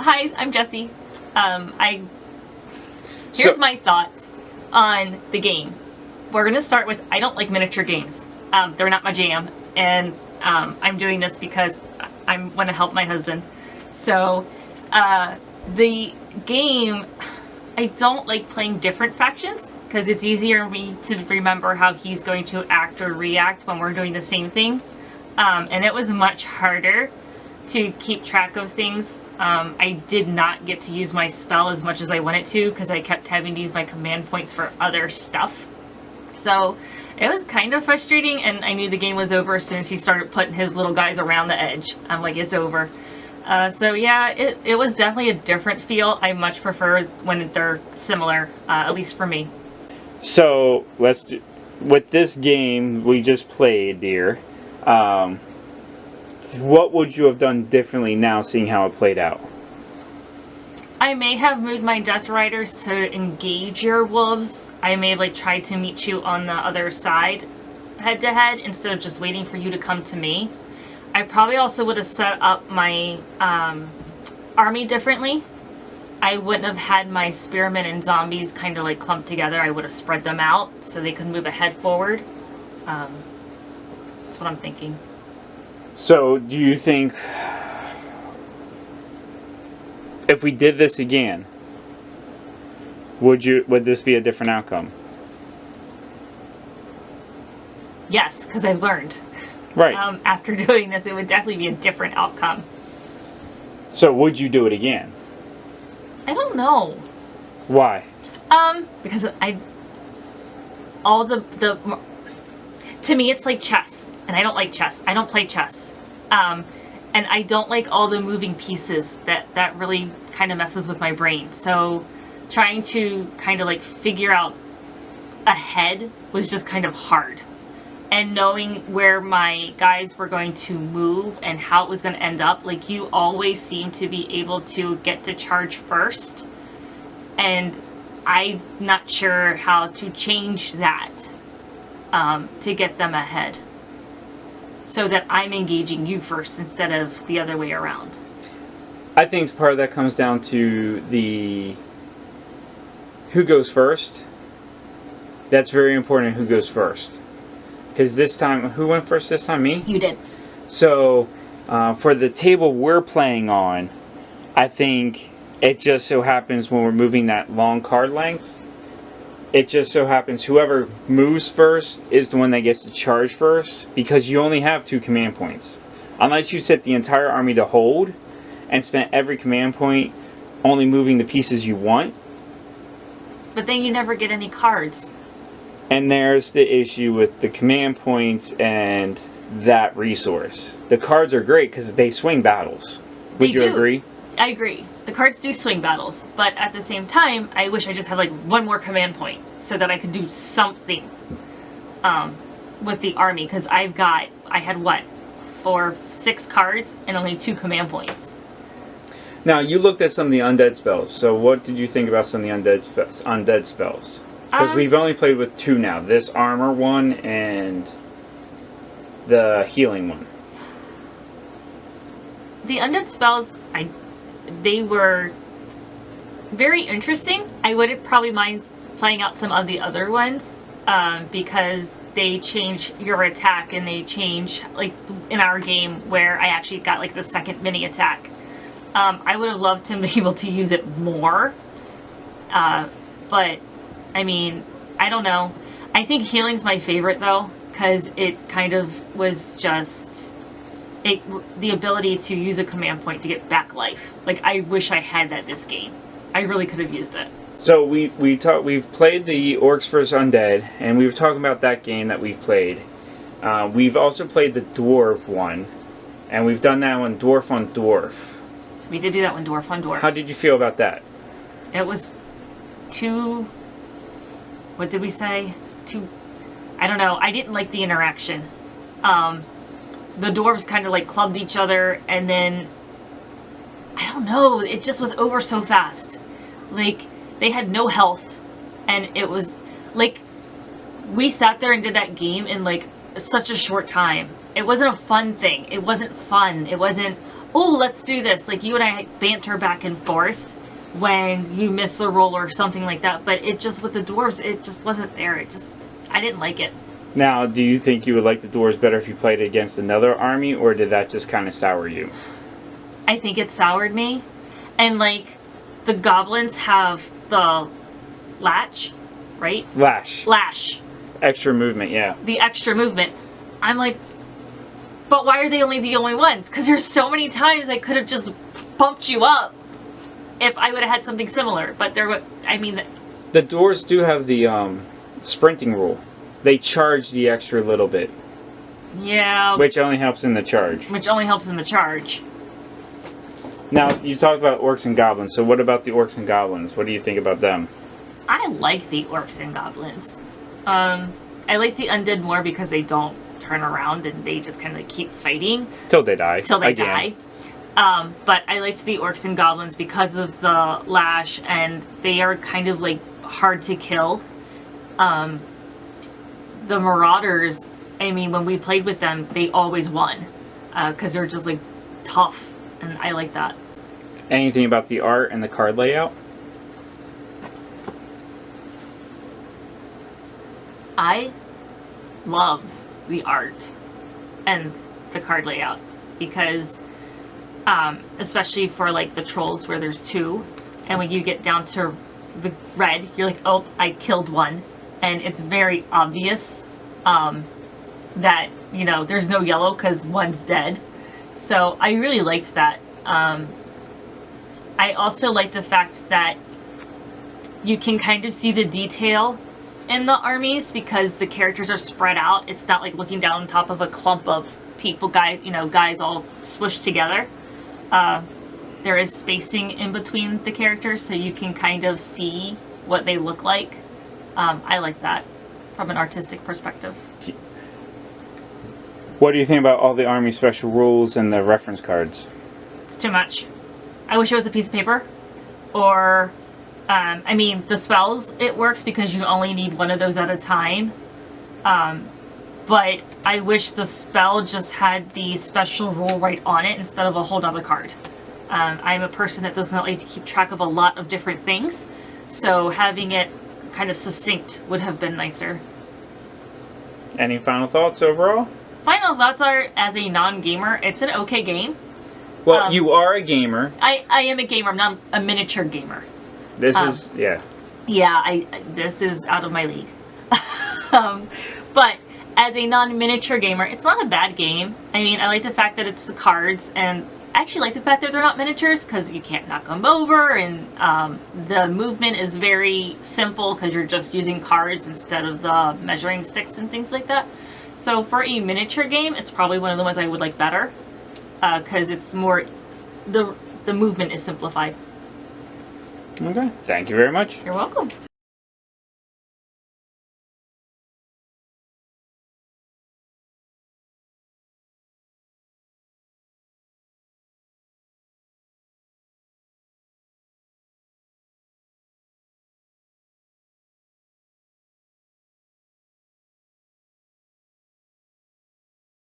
hi, I'm Jessie. Here's my thoughts on the game. We're gonna start with, I don't like miniature games. They're not my jam, and I'm doing this because I want to help my husband. So, the game, I don't like playing different factions because it's easier for me to remember how he's going to act or react when we're doing the same thing. And it was much harder to keep track of things. I did not get to use my spell as much as I wanted to because I kept having to use my command points for other stuff. So it was kind of frustrating, and I knew the game was over as soon as he started putting his little guys around the edge. I'm like, it's over. So yeah, it was definitely a different feel. I much prefer when they're similar, at least for me. So with this game we just played, dear, what would you have done differently now, seeing how it played out? I may have moved my Death Riders to engage your wolves. I may have tried to meet you on the other side, head to head, instead of just waiting for you to come to me. I probably also would have set up my army differently. I wouldn't have had my spearmen and zombies kind of clumped together. I would have spread them out so they could move ahead forward. That's what I'm thinking. So, do you think if we did this again, would this be a different outcome? Yes, because I've learned. Right. After doing this, it would definitely be a different outcome. So, would you do it again? I don't know. Why? Because to me it's like chess, and I don't like chess. I don't play chess. And I don't like all the moving pieces. That really kind of messes with my brain. So trying to kind of figure out ahead was just kind of hard. And knowing where my guys were going to move and how it was going to end up, you always seem to be able to get to charge first. And I'm not sure how to change that to get them ahead, so that I'm engaging you first instead of the other way around. I think part of that comes down to who goes first. That's very important, who goes first. Because this time, who went first this time? Me? You did. So, for the table we're playing on, I think it just so happens when we're moving that long card length, it just so happens whoever moves first is the one that gets to charge first, because you only have 2 command points. Unless you set the entire army to hold and spend every command point only moving the pieces you want. But then you never get any cards. And there's the issue with the command points and that resource. The cards are great because they swing battles. Would you agree? I agree. The cards do swing battles, but at the same time, I wish I just had one more command point so that I could do something with the army, because I had what, 6 cards and only 2 command points. Now, you looked at some of the undead spells, so what did you think about some of the undead spells? Because we've only played with 2 now. This armor one and the healing one. The undead spells, they were very interesting. I wouldn't probably mind playing out some of the other ones because they change your attack, and they change, in our game where I actually got the second mini attack. I would have loved to be able to use it more, but I mean, I don't know. I think healing's my favorite though, because it kind of was just the ability to use a command point to get back life. I wish I had that this game. I really could have used it. So we've played the Orcs vs. Undead, and we were talking about that game that we've played. We've also played the Dwarf one, and we've done that one, Dwarf on Dwarf. We did do that one, Dwarf on Dwarf. How did you feel about that? It was too... What did we say? I don't know. I didn't like the interaction. The dwarves kind of clubbed each other, and then I don't know. It just was over so fast. They had no health, and it was we sat there and did that game in such a short time. It wasn't a fun thing. It wasn't fun. It wasn't, oh, let's do this. Like, you and I banter back and forth when you miss a roll or something like that. But it just, with the dwarves, it just wasn't there. I didn't like it. Now, do you think you would like the dwarves better if you played against another army, or did that just kind of sour you? I think it soured me. And, like, the goblins have the latch, right? Lash. Extra movement, yeah. The extra movement. I'm like, but why are they the only ones? Because there's so many times I could have just bumped you up if I would have had something similar. But the dwarves do have the sprinting rule. They charge the extra little bit. Yeah. Which only helps in the charge. Now, you talked about orcs and goblins, so what about the orcs and goblins? What do you think about them? I like the orcs and goblins. I like the undead more because they don't turn around and they just kind of keep fighting. Till they die. But I liked the orcs and goblins because of the lash, and they are kind of like hard to kill. The marauders, I mean, when we played with them, they always won because they're just like tough, and I like that. Anything about the art and the card layout? I love the art and the card layout because especially for like the trolls where there's two, and when you get down to the red, you're like, oh, I killed one, and it's very obvious that, you know, there's no yellow because one's dead. So I really liked that. I also like the fact that you can kind of see the detail in the armies because the characters are spread out. It's not like looking down on top of a clump of people, guys all swished together. There is spacing in between the characters, so you can kind of see what they look like. I like that from an artistic perspective. What do you think about all the army special rules and the reference cards? It's too much. I wish it was a piece of paper. Or, I mean, the spells, it works because you only need one of those at a time. But I wish the spell just had the special rule right on it instead of a whole other card. I'm a person that does not like to keep track of a lot of different things, so having it kind of succinct would have been nicer. Any final thoughts overall? Final thoughts are, as a non-gamer, it's an okay game. Well, you are a gamer. I am a gamer. I'm not a miniature gamer. This is, yeah. Yeah, this is out of my league. But as a non-miniature gamer, it's not a bad game. I mean, I like the fact that it's the cards, and I actually like the fact that they're not miniatures because you can't knock them over, and the movement is very simple because you're just using cards instead of the measuring sticks and things like that. So for a miniature game, it's probably one of the ones I would like better because it's more, the movement is simplified. Okay, thank you very much. You're welcome.